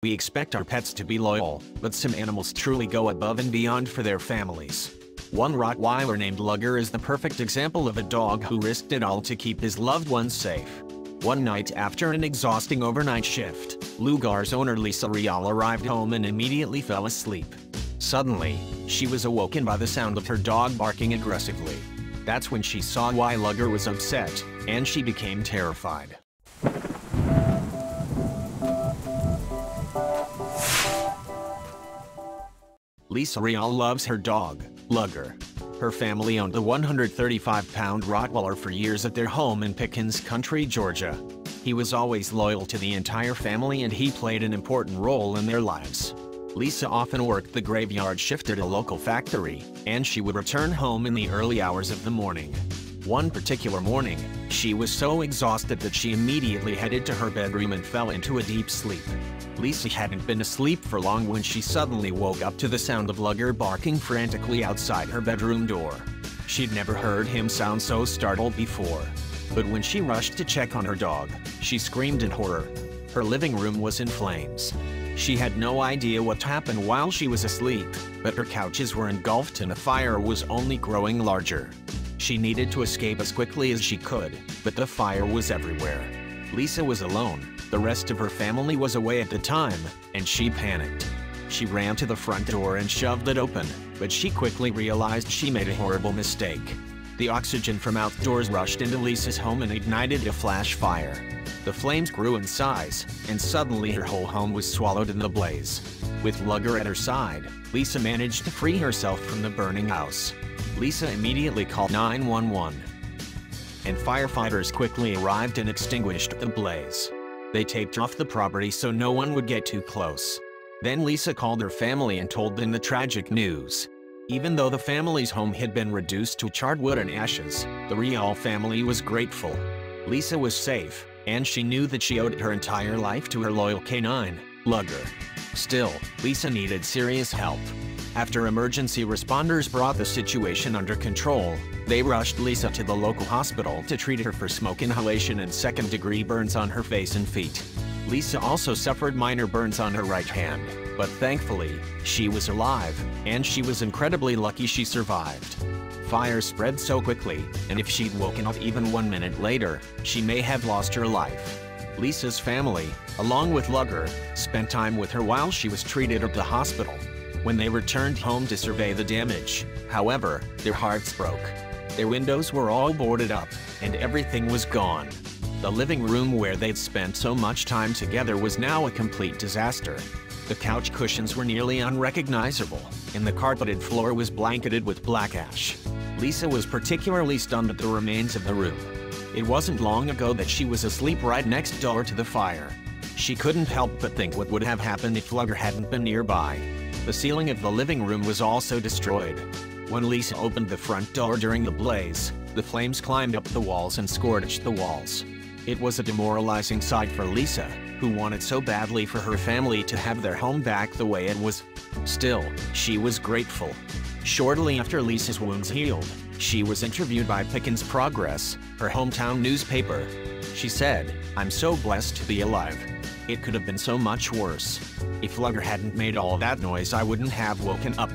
We expect our pets to be loyal, but some animals truly go above and beyond for their families. One Rottweiler named Lugger is the perfect example of a dog who risked it all to keep his loved ones safe. One night after an exhausting overnight shift, Lugger's owner Lisa Rial arrived home and immediately fell asleep. Suddenly, she was awoken by the sound of her dog barking aggressively. That's when she saw why Lugger was upset, and she became terrified. Lisa Rial loves her dog, Lugger. Her family owned the 135-pound Rottweiler for years at their home in Pickens Country, Georgia. He was always loyal to the entire family and he played an important role in their lives. Lisa often worked the graveyard shift at a local factory, and she would return home in the early hours of the morning. One particular morning, she was so exhausted that she immediately headed to her bedroom and fell into a deep sleep. Lisa hadn't been asleep for long when she suddenly woke up to the sound of Lugger barking frantically outside her bedroom door. She'd never heard him sound so startled before. But when she rushed to check on her dog, she screamed in horror. Her living room was in flames. She had no idea what happened while she was asleep, but her couches were engulfed and the fire was only growing larger. She needed to escape as quickly as she could, but the fire was everywhere. Lisa was alone. The rest of her family was away at the time, and she panicked. She ran to the front door and shoved it open, but she quickly realized she made a horrible mistake. The oxygen from outdoors rushed into Lisa's home and ignited a flash fire. The flames grew in size, and suddenly her whole home was swallowed in the blaze. With Lugger at her side, Lisa managed to free herself from the burning house. Lisa immediately called 911, and firefighters quickly arrived and extinguished the blaze. They taped off the property so no one would get too close. Then Lisa called her family and told them the tragic news. Even though the family's home had been reduced to charred wood and ashes, the Rial family was grateful. Lisa was safe, and she knew that she owed her entire life to her loyal canine, Lugger. Still, Lisa needed serious help. After emergency responders brought the situation under control, they rushed Lisa to the local hospital to treat her for smoke inhalation and second-degree burns on her face and feet. Lisa also suffered minor burns on her right hand, but thankfully, she was alive, and she was incredibly lucky she survived. Fire spread so quickly, and if she'd woken up even 1 minute later, she may have lost her life. Lisa's family, along with Lugger, spent time with her while she was treated at the hospital. When they returned home to survey the damage, however, their hearts broke. Their windows were all boarded up, and everything was gone. The living room where they'd spent so much time together was now a complete disaster. The couch cushions were nearly unrecognizable, and the carpeted floor was blanketed with black ash. Lisa was particularly stunned at the remains of the room. It wasn't long ago that she was asleep right next door to the fire. She couldn't help but think what would have happened if Lugger hadn't been nearby. The ceiling of the living room was also destroyed. When Lisa opened the front door during the blaze, the flames climbed up the walls and scorched the walls. It was a demoralizing sight for Lisa, who wanted so badly for her family to have their home back the way it was. Still, she was grateful. Shortly after Lisa's wounds healed, she was interviewed by Pickens Progress, her hometown newspaper. She said, "I'm so blessed to be alive. It could have been so much worse. If Lugger hadn't made all that noise, I wouldn't have woken up."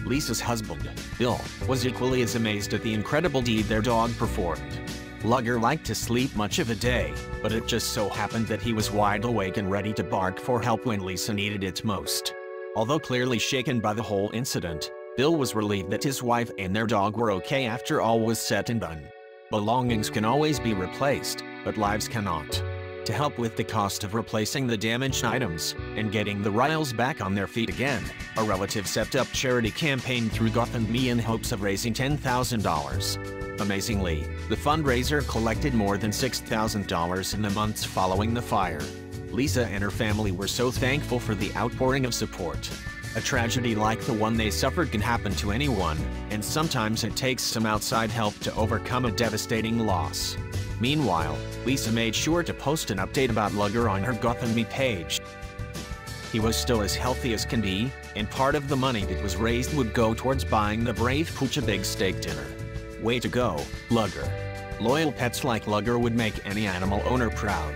Lisa's husband, Bill, was equally as amazed at the incredible deed their dog performed. Lugger liked to sleep much of the day, but it just so happened that he was wide awake and ready to bark for help when Lisa needed it most. Although clearly shaken by the whole incident, Bill was relieved that his wife and their dog were okay after all was said and done. Belongings can always be replaced, but lives cannot. To help with the cost of replacing the damaged items and getting the Rials back on their feet again, a relative set up a charity campaign through GoFundMe in hopes of raising $10,000. Amazingly, the fundraiser collected more than $6,000 in the months following the fire. Lisa and her family were so thankful for the outpouring of support. A tragedy like the one they suffered can happen to anyone, and sometimes it takes some outside help to overcome a devastating loss. Meanwhile, Lisa made sure to post an update about Lugger on her GoFundMe page. He was still as healthy as can be, and part of the money that was raised would go towards buying the brave pooch a big steak dinner. Way to go, Lugger. Loyal pets like Lugger would make any animal owner proud.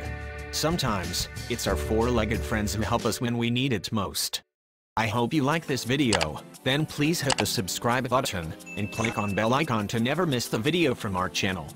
Sometimes, it's our four-legged friends who help us when we need it most. I hope you like this video, then please hit the subscribe button, and click on bell icon to never miss the video from our channel.